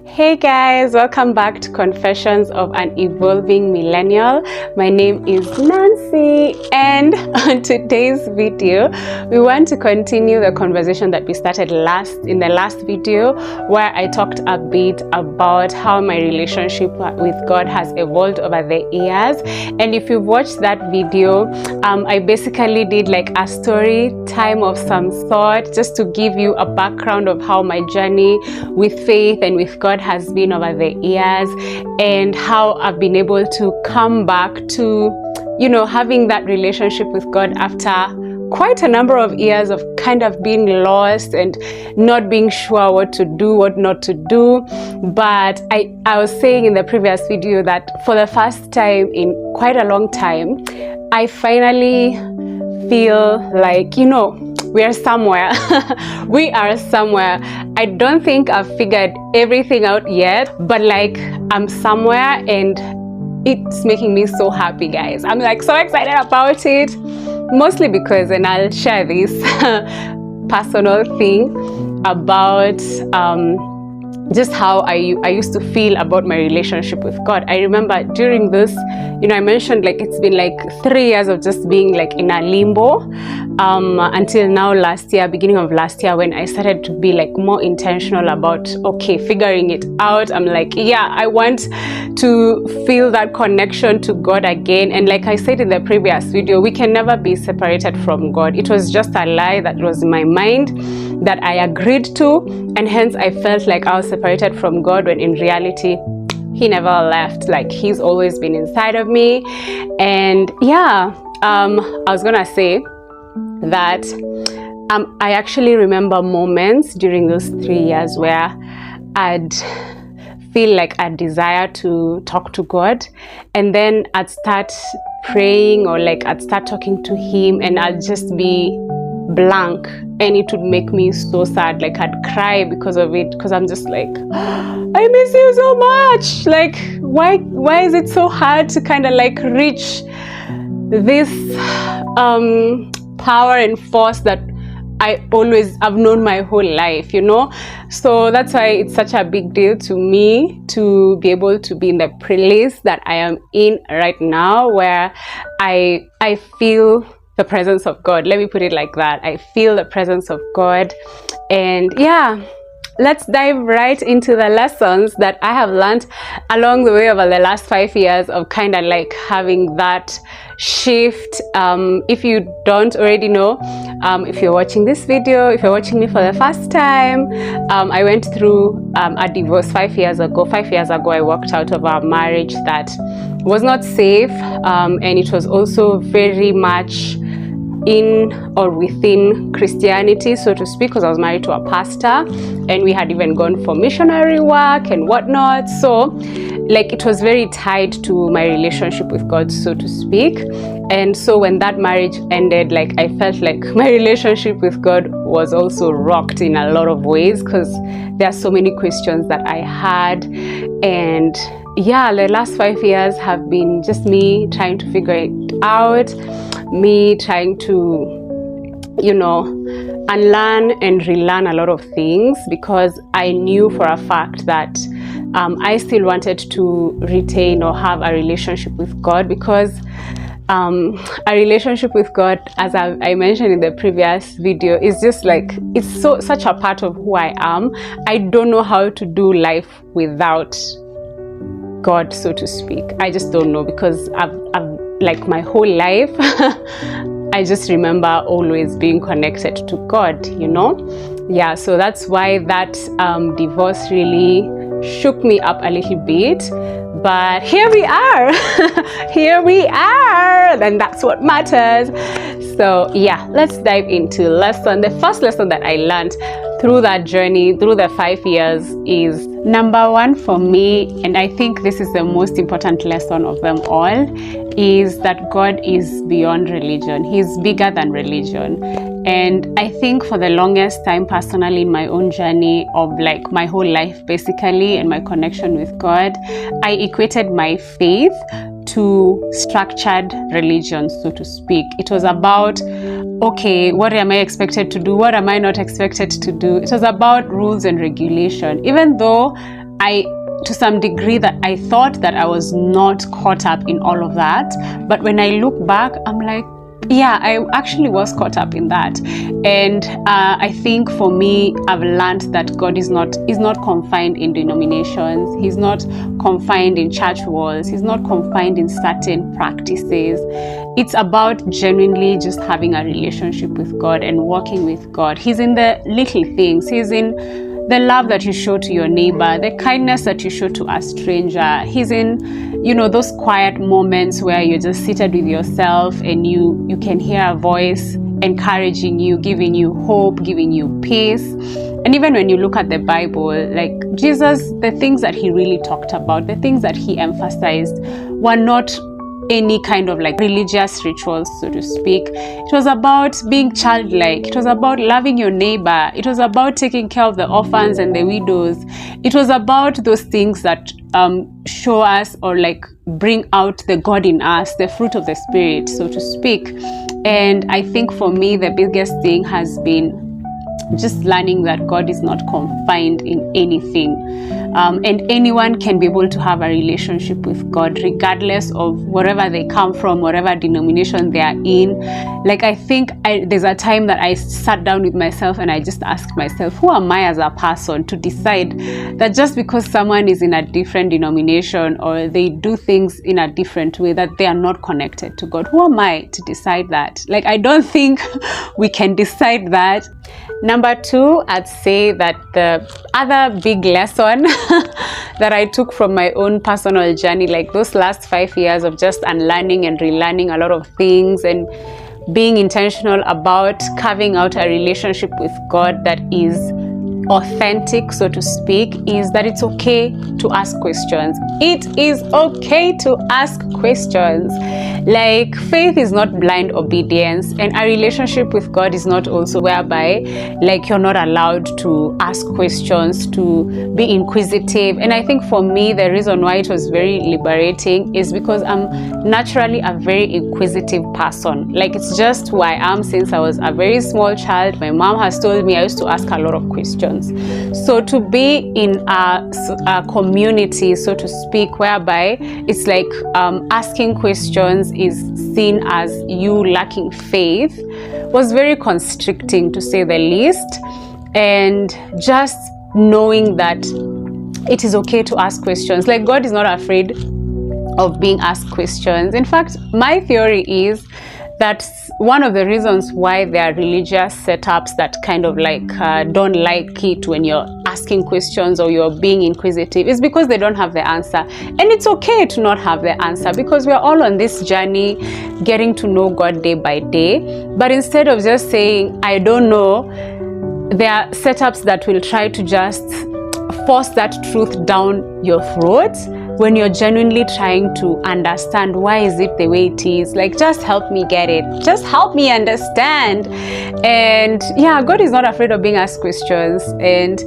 Hey guys, welcome back to Confessions of an Evolving Millennial. My name is Nancy, and on today's video we want to continue the conversation that we started in the last video, where I talked a bit about how my relationship with God has evolved over the years. And if you've watched that video, I basically did like a story time of some sort, just to give you a background of how my journey with faith and with God has been over the years, and how I've been able to come back to, having that relationship with God after quite a number of years of kind of being lost and not being sure what to do, what not to do. But I was saying in the previous video that for the first time in quite a long time, I finally feel like, we are somewhere. We are somewhere. I don't think I've figured everything out yet, but like I'm somewhere, and it's making me so happy, guys. I'm like so excited about it, mostly because, and I'll share this personal thing about just how I used to feel about my relationship with God. I remember during this, I mentioned like it's been like 3 years of just being like in a limbo, until now beginning of last year, when I started to be like more intentional about, figuring it out. I'm like, I want to feel that connection to God again. And like I said in the previous video, we can never be separated from God. It was just a lie that was in my mind that I agreed to, and hence I felt like I was separated from God, when in reality he never left. Like he's always been inside of me. And I was gonna say that I actually remember moments during those 3 years where I'd feel like a desire to talk to God, and then I'd start praying, or like I'd start talking to him, and I'd just be blank, and it would make me so sad. Like I'd cry because of it, because I'm just like, I miss you so much. Like why is it so hard to kind of like reach this power and force that I've known my whole life, So that's why it's such a big deal to me to be able to be in the place that I am in right now, where I feel the presence of God. Let me put it like that. I feel the presence of God. And let's dive right into the lessons that I have learned along the way over the last 5 years of kind of like having that shift. If you don't already know, if you're watching this video, if you're watching me for the first time, I went through a divorce 5 years ago. 5 years ago, I walked out of a marriage that was not safe, and it was also very much in or within Christianity, so to speak, because I was married to a pastor, and we had even gone for missionary work and whatnot. So like it was very tied to my relationship with God, so to speak. And so when that marriage ended, like I felt like my relationship with God was also rocked in a lot of ways, because there are so many questions that I had. And the last 5 years have been just me trying to figure it out, me trying to unlearn and relearn a lot of things, because I knew for a fact that I still wanted to retain or have a relationship with God, because a relationship with God, as I mentioned in the previous video, is just like, it's such a part of who I am. I don't know how to do life without God, so to speak. I just don't know, because I've like my whole life I just remember always being connected to God, so that's why that divorce really shook me up a little bit. But here we are. And that's what matters. So let's dive into the first lesson that I learned through that journey, through the 5 years, is number one for me, and I think this is the most important lesson of them all, is that God is beyond religion. He's bigger than religion. And I think for the longest time, personally, in my own journey of like my whole life basically, and my connection with God, I equated my faith to structured religion, so to speak. It was about, what am I expected to do? What am I not expected to do? It was about rules and regulation. Even though to some degree, that I thought that I was not caught up in all of that. But when I look back, I'm like, yeah, I actually was caught up in that. And I think for me, I've learned that God is not confined in denominations. He's not confined in church walls. He's not confined in certain practices. It's about genuinely just having a relationship with God and walking with God. He's in the little things. He's in the love that you show to your neighbor, the kindness that you show to a stranger. He's in, those quiet moments where you're just seated with yourself and you can hear a voice encouraging you, giving you hope, giving you peace. And even when you look at the Bible, like Jesus, the things that he really talked about, the things that he emphasized were not any kind of like religious rituals, so to speak. It was about being childlike. It was about loving your neighbor. It was about taking care of the orphans and the widows. It was about those things that show us or like bring out the God in us, the fruit of the Spirit, so to speak. And I think for me, the biggest thing has been just learning that God is not confined in anything. And anyone can be able to have a relationship with God, regardless of wherever they come from, whatever denomination they are in. Like, I think there's a time that I sat down with myself and I just asked myself, who am I as a person to decide that just because someone is in a different denomination or they do things in a different way, that they are not connected to God? Who am I to decide that? Like, I don't think we can decide that. Number two, I'd say that the other big lesson that I took from my own personal journey, like those last 5 years of just unlearning and relearning a lot of things and being intentional about carving out a relationship with God that is authentic, so to speak, is that it's okay to ask questions. It is okay to ask questions. Like, faith is not blind obedience, and a relationship with God is not also whereby like you're not allowed to ask questions, to be inquisitive. And I think for me, the reason why it was very liberating is because I'm naturally a very inquisitive person. Like, it's just who I am since I was a very small child. My mom has told me I used to ask a lot of questions. So to be in a community, so to speak, whereby it's like asking questions is seen as you lacking faith, was very constricting, to say the least. And just knowing that it is okay to ask questions. Like, God is not afraid of being asked questions. In fact, my theory is that one of the reasons why there are religious setups that kind of like don't like it when you're asking questions or you're being inquisitive is because they don't have the answer. And it's okay to not have the answer, because we're all on this journey getting to know God day by day. But instead of just saying, I don't know, there are setups that will try to just force that truth down your throat when you're genuinely trying to understand why is it the way it is. Like, just help me get it. Just help me understand. And yeah, God is not afraid of being asked questions. And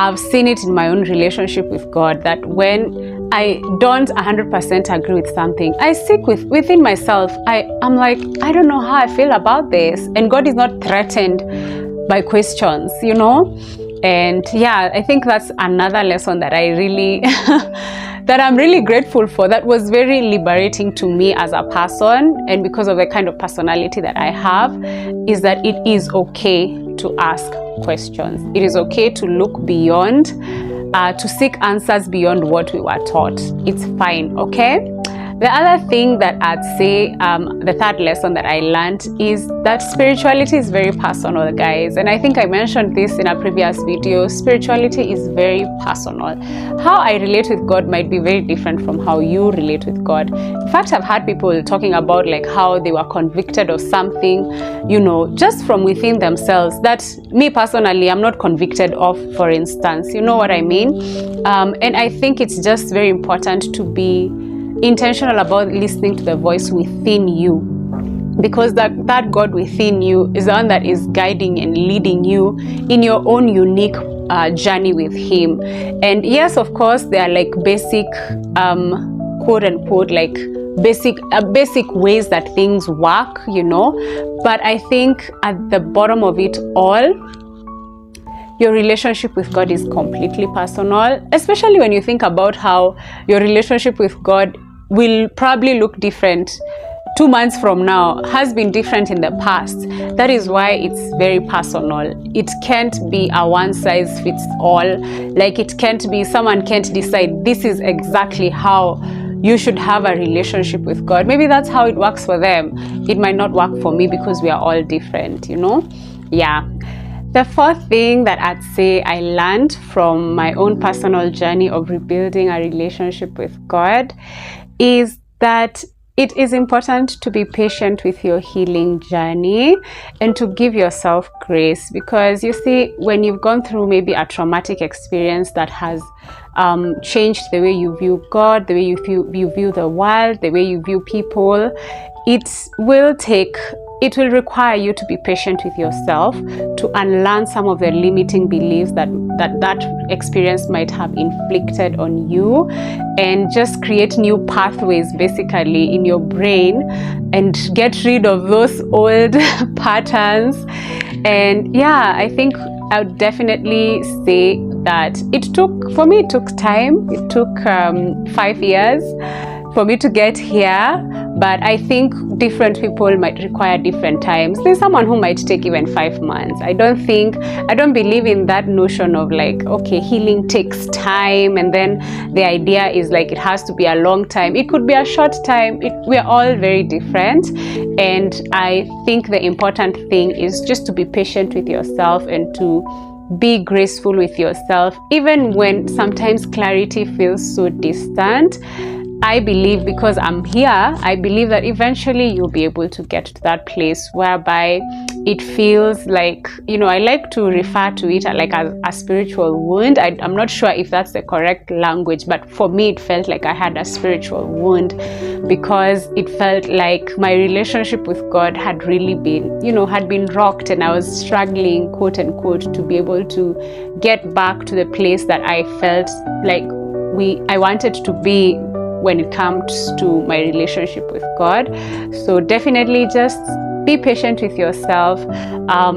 I've seen it in my own relationship with God, that when I don't 100% agree with something, I seek within myself. I'm like, I don't know how I feel about this. And God is not threatened by questions, And yeah, I think that's another lesson that I really that I'm really grateful for. That was very liberating to me as a person, and because of the kind of personality that I have, is that it is okay to ask questions. It is okay to look beyond, to seek answers beyond what we were taught. It's fine, okay? The other thing that I'd say, the third lesson that I learned, is that spirituality is very personal, guys. And I think I mentioned this in a previous video. Spirituality is very personal. How I relate with God might be very different from how you relate with God. In fact, I've had people talking about like how they were convicted of something, just from within themselves, that me personally, I'm not convicted of, for instance. You know what I mean? And I think it's just very important to be intentional about listening to the voice within you, because that God within you is the one that is guiding and leading you in your own unique journey with Him. And yes, of course, there are like basic quote unquote like basic ways that things work, but I think at the bottom of it all, your relationship with God is completely personal, especially when you think about how your relationship with God will probably look different 2 months from now, has been different in the past. That is why it's very personal. It can't be a one size fits all. Like, it can't be, someone can't decide this is exactly how you should have a relationship with God. Maybe that's how it works for them. It might not work for me because we are all different, you know? Yeah. The fourth thing that I'd say I learned from my own personal journey of rebuilding a relationship with God is that it is important to be patient with your healing journey and to give yourself grace, because you see, when you've gone through maybe a traumatic experience that has changed the way you view God, the way you view the world, the way you view people, it will require you to be patient with yourself, to unlearn some of the limiting beliefs that experience might have inflicted on you, and just create new pathways basically in your brain and get rid of those old patterns. And yeah, I think I would definitely say that it took time. It took 5 years for me to get here, but I think different people might require different times. There's someone who might take even 5 months. I don't believe in that notion of like, okay, healing takes time and then the idea is like it has to be a long time. It could be a short time. We're all very different, and I think the important thing is just to be patient with yourself and to be graceful with yourself, even when sometimes clarity feels so distant. I believe, because I'm here, I believe that eventually you'll be able to get to that place whereby it feels like, you know, I like to refer to it like a spiritual wound. I'm not sure if that's the correct language, but for me it felt like I had a spiritual wound, because it felt like my relationship with God had really been rocked, and I was struggling, quote unquote, to be able to get back to the place that I felt like I wanted to be when it comes to my relationship with God. So definitely just be patient with yourself,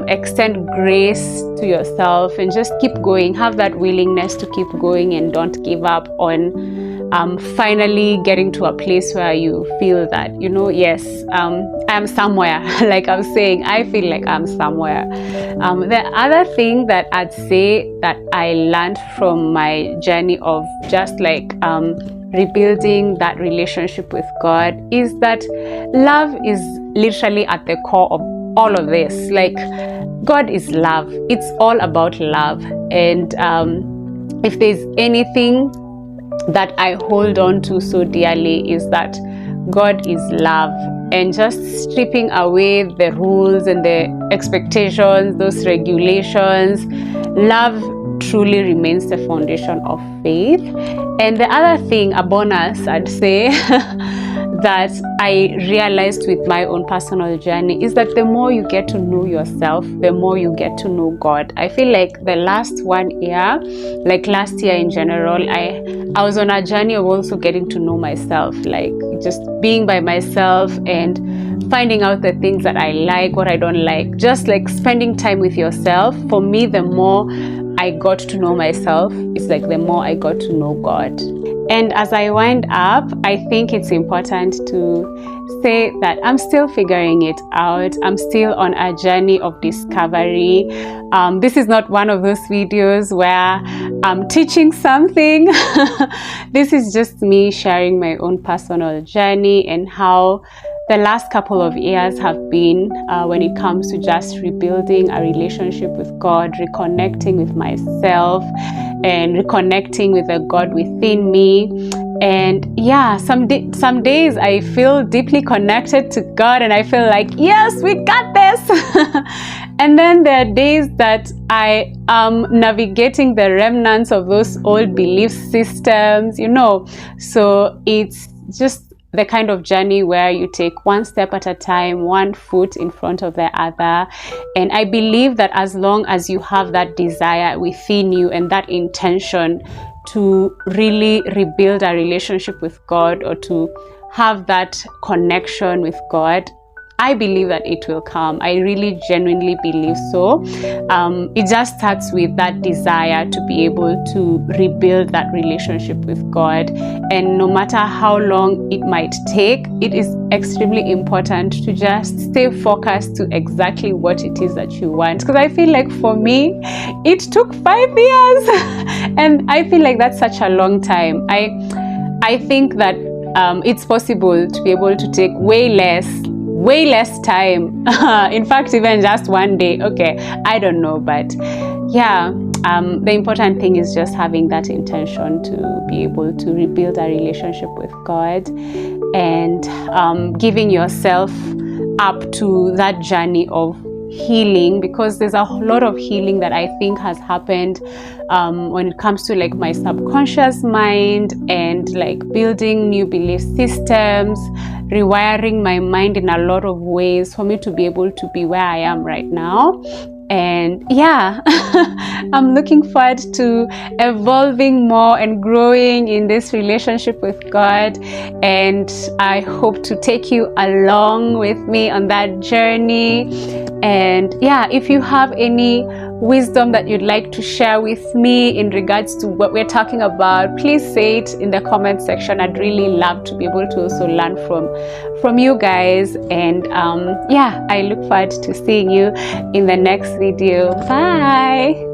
extend grace to yourself, and just keep going. Have that willingness to keep going and don't give up on finally getting to a place where you feel that, you know, yes, I'm somewhere. Like I'm saying, I feel like I'm somewhere. The other thing that I'd say that I learned from my journey of just like rebuilding that relationship with God is that love is literally at the core of all of this. Like, God is love. It's all about love. And if there's anything that I hold on to so dearly, is that God is love. And just stripping away the rules and the expectations, those regulations, love truly remains the foundation of faith. And the other thing, a bonus, I'd say, that I realized with my own personal journey is that the more you get to know yourself, the more you get to know God. I feel like the last 1 year, like last year in general, I was on a journey of also getting to know myself, like just being by myself and finding out the things that I like, what I don't like, just like spending time with yourself. For me, the more I got to know myself, it's like the more I got to know God. And as I wind up, I think it's important to say that I'm still figuring it out. I'm still on a journey of discovery. This is not one of those videos where I'm teaching something. This is just me sharing my own personal journey and how the last couple of years have been when it comes to just rebuilding a relationship with God, reconnecting with myself, and reconnecting with the God within me. And yeah, some days I feel deeply connected to God and I feel like, yes, we got this. And then there are days that I am navigating the remnants of those old belief systems, you know. So it's just the kind of journey where you take one step at a time, one foot in front of the other. And I believe that as long as you have that desire within you and that intention to really rebuild a relationship with God, or to have that connection with God, I believe that it will come. I really genuinely believe so. It just starts with that desire to be able to rebuild that relationship with God. And no matter how long it might take, it is extremely important to just stay focused to exactly what it is that you want. Because I feel like for me, it took 5 years. And I feel like that's such a long time. I think that it's possible to be able to take way less time. In fact, even just one day. Okay, I don't know, but yeah, the important thing is just having that intention to be able to rebuild a relationship with God, and giving yourself up to that journey of healing, because there's a lot of healing that I think has happened when it comes to like my subconscious mind, and like building new belief systems, rewiring my mind in a lot of ways for me to be able to be where I am right now. And yeah, I'm looking forward to evolving more and growing in this relationship with God. And I hope to take you along with me on that journey. And yeah, if you have any wisdom that you'd like to share with me in regards to what we're talking about, please say it in the comment section. I'd really love to be able to also learn from you guys. And yeah, I look forward to seeing you in the next video. Bye.